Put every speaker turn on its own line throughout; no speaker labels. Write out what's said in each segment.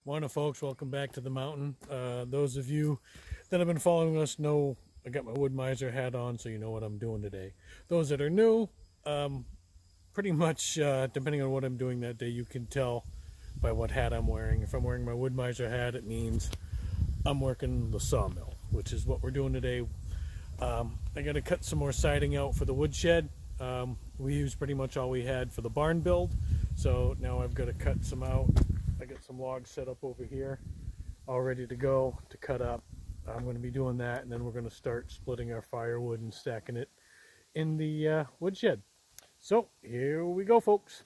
Morning, folks. Welcome back to the mountain. Those of you that have been following us know I got my woodmizer hat on, so you know what I'm doing today. Those that are new, pretty much depending on what I'm doing that day, you can tell by what hat I'm wearing. If I'm wearing my woodmizer hat, it means I'm working the sawmill, which is what we're doing today. I got to cut some more siding out for the woodshed. We used pretty much all we had for the barn build, so now I've got to cut some out. I got some logs set up over here all ready to go to cut up. I'm going to be doing that, and then we're going to start splitting our firewood and stacking it in the woodshed. So here we go, folks.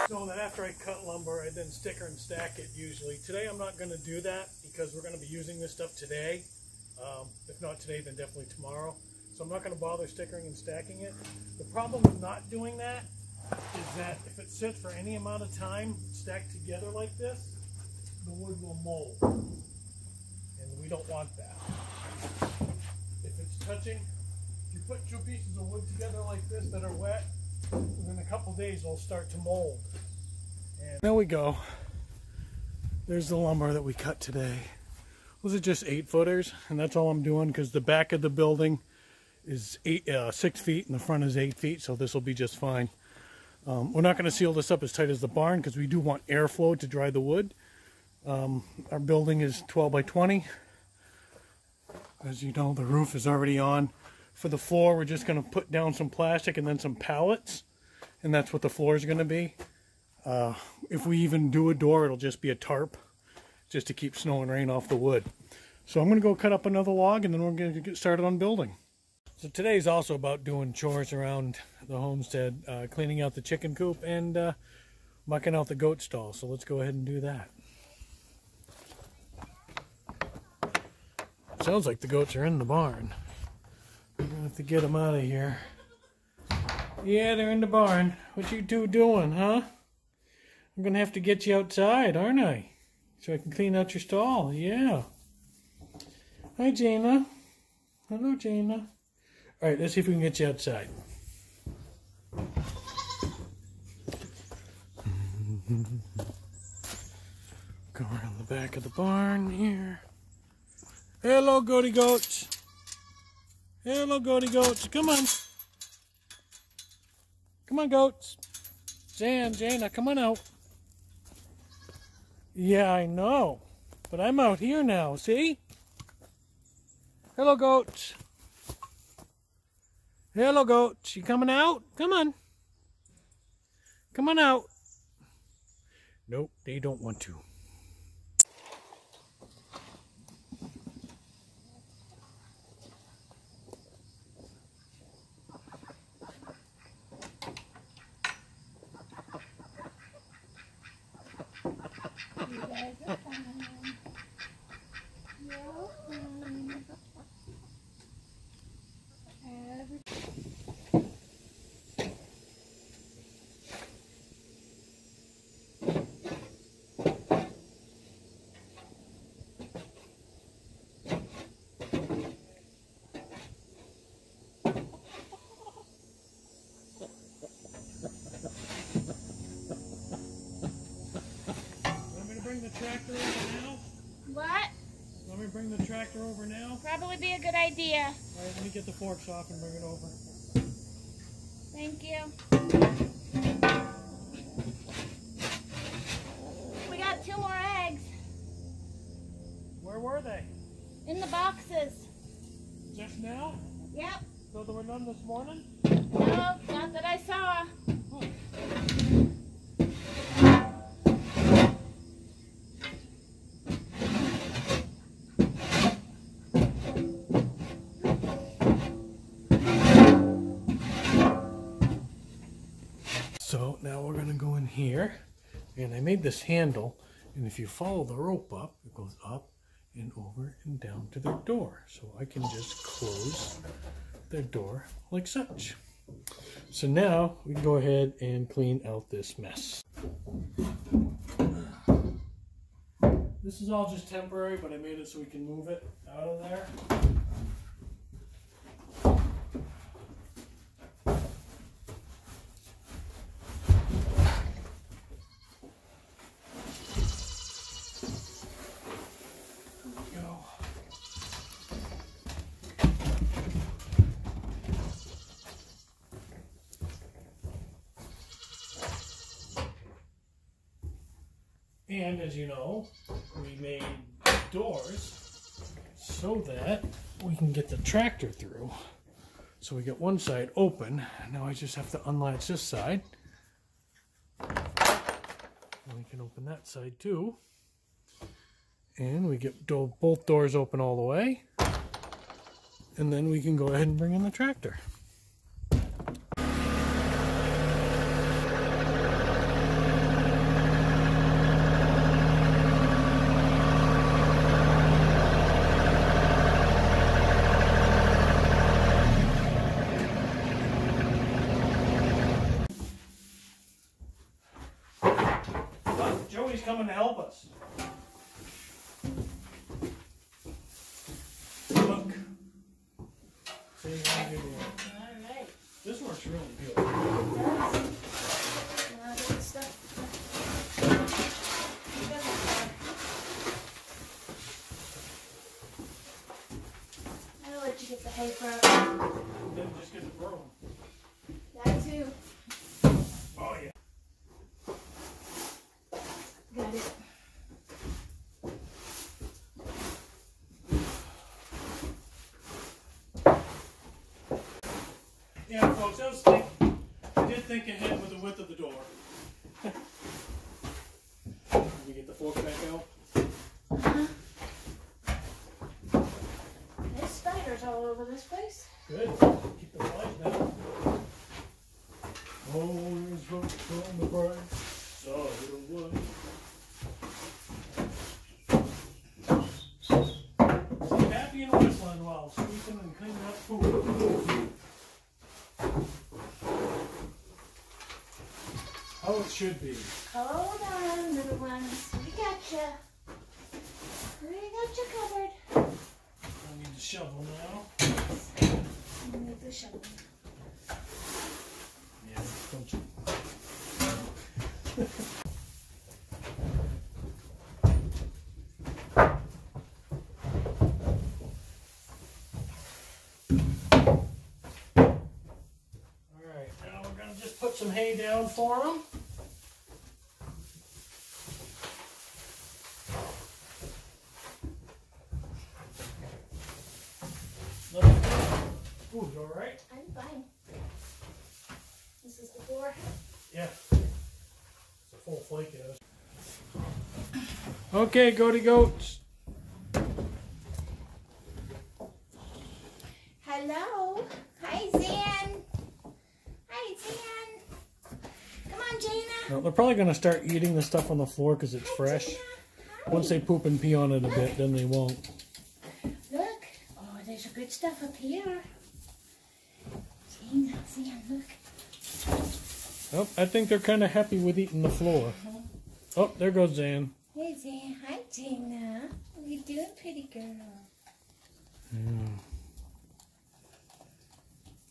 So that after I cut lumber, I then sticker and stack it usually. Today I'm not going to do that because we're going to be using this stuff today. If not today, then definitely tomorrow. So I'm not going to bother stickering and stacking it. The problem with not doing that is that if it sits for any amount of time stacked together like this, the wood will mold. And we don't want that. If it's touching, if you put two pieces of wood together like this that are wet, within a couple days they'll start to mold. And there we go. There's the lumber that we cut today. Those are just 8-footers, and that's all I'm doing because the back of the building is 6 feet and the front is 8 feet, so this will be just fine. We're not going to seal this up as tight as the barn because we do want airflow to dry the wood. Our building is 12 by 20. As you know, the roof is already on. For the floor, we're just going to put down some plastic and then some pallets, and that's what the floor is going to be. If we even do a door, it'll just be a tarp, just to keep snow and rain off the wood. So I'm going to go cut up another log, and then we're going to get started on building. So today's also about doing chores around the homestead, cleaning out the chicken coop and mucking out the goat stall. So let's go ahead and do that. Sounds like the goats are in the barn. We're going to have to get them out of here. Yeah, they're in the barn. What you two doing, huh? I'm going to have to get you outside, aren't I? So I can clean out your stall. Yeah. Hi, Jana. Hello, Jana. All right, let's see if we can get you outside. Go around the back of the barn here. Hello, goaty goats. Hello, goaty goats. Come on. Come on, goats. Jana, come on out. Yeah, I know. But I'm out here now, see? Hello, goats. Hello, goats. You coming out? Come on. Come on out. Nope, they don't want to.
You guys are fine. You're fine.
Bring the tractor over now?
What?
Let me bring the tractor over now?
Probably be a good idea.
All right, let me get the forks off and bring it over.
Thank you. We got 2 more eggs.
Where were they?
In the boxes.
Just now?
Yep.
So there were none this morning?
No, not that I saw.
Huh. So now we're going to go in here, and I made this handle, and if you follow the rope up, it goes up and over and down to their door. So I can just close their door like such. So now we can go ahead and clean out this mess. This is all just temporary, but I made it so we can move it out of there. And as you know, we made doors so that we can get the tractor through. So we get one side open. Now I just have to unlatch this side. And we can open that side too. And we get both doors open all the way. And then we can go ahead and bring in the tractor. Joey's coming to help us. Look. See what I do here.
Alright.
This works really good.
It does. A lot of good stuff. I'll let you get the hay first.
Then just get the broom.
That too.
Oh yeah.
Got it.
Yeah, folks, I did think ahead with the width of the door. Let me get the fork back out.
There's spiders all over this place.
Good. Keep the flies down. Always vote from the price. So it'll wood. See, happy and whistling while sweeping and cleaning up food. How it should be.
Hold on, little ones. We gotcha. We got you covered.
I need the shovel now.
We need the shovel.
Yeah, don't you? Alright, now we're going to just put some hay down for them. Ooh, you alright?
I'm fine. This is the floor.
Yeah. It's a full flake of it. Okay, goaty goats.
Hello. Hi, Zan. Hi, Zan. Come on, Jaina.
Well, they're probably going to start eating the stuff on the floor because it's fresh.
Jaina. Hi.
Once they poop and pee on it a bit, then they won't.
Look. Oh, there's good stuff up here. Jaina, Zan, look.
Oh, I think they're kind of happy with eating the floor. Oh, there goes Zan.
Hey, Zan. Hi, Jaina. What are you doing, pretty girl?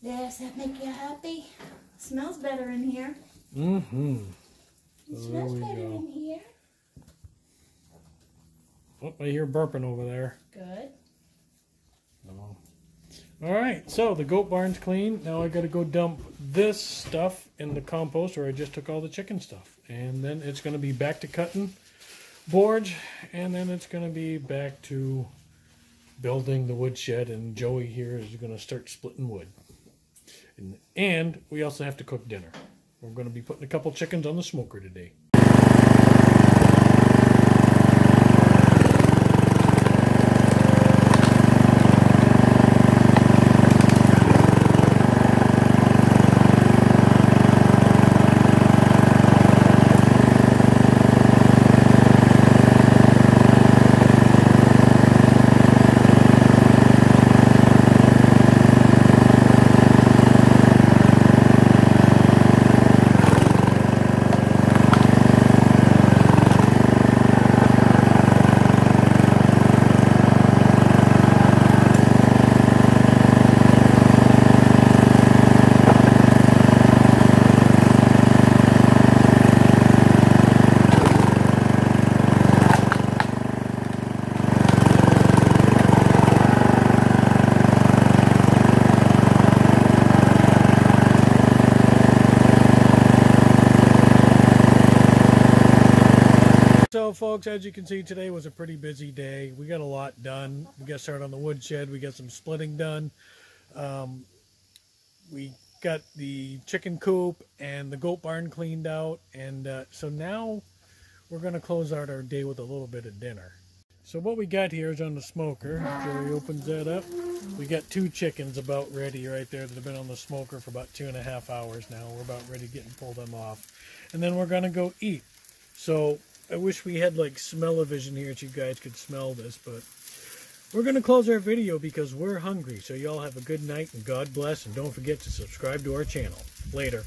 Does that make you happy? Smells better in here.
Mm-hmm.
It
So
smells
there we
better
go.
in here.
Oh, I hear burping over there.
Good.
Oh. All right, so the goat barn's clean. Now I got to go dump this stuff in the compost where I just took all the chicken stuff. And then it's going to be back to cutting boards, and then it's going to be back to building the woodshed, and Joey here is going to start splitting wood. And we also have to cook dinner. We're going to be putting a couple chickens on the smoker today. So folks, as you can see, today was a pretty busy day. We got a lot done. We got started on the woodshed. We got some splitting done. We got the chicken coop and the goat barn cleaned out. And so now we're going to close out our day with a little bit of dinner. So what we got here is on the smoker. Jerry opens that up. We got 2 chickens about ready right there that have been on the smoker for about 2.5 hours now. We're about ready to pull them off. And then we're going to go eat. So I wish we had like smell-o-vision here so you guys could smell this, but we're going to close our video because we're hungry. So y'all have a good night and God bless, and don't forget to subscribe to our channel. Later.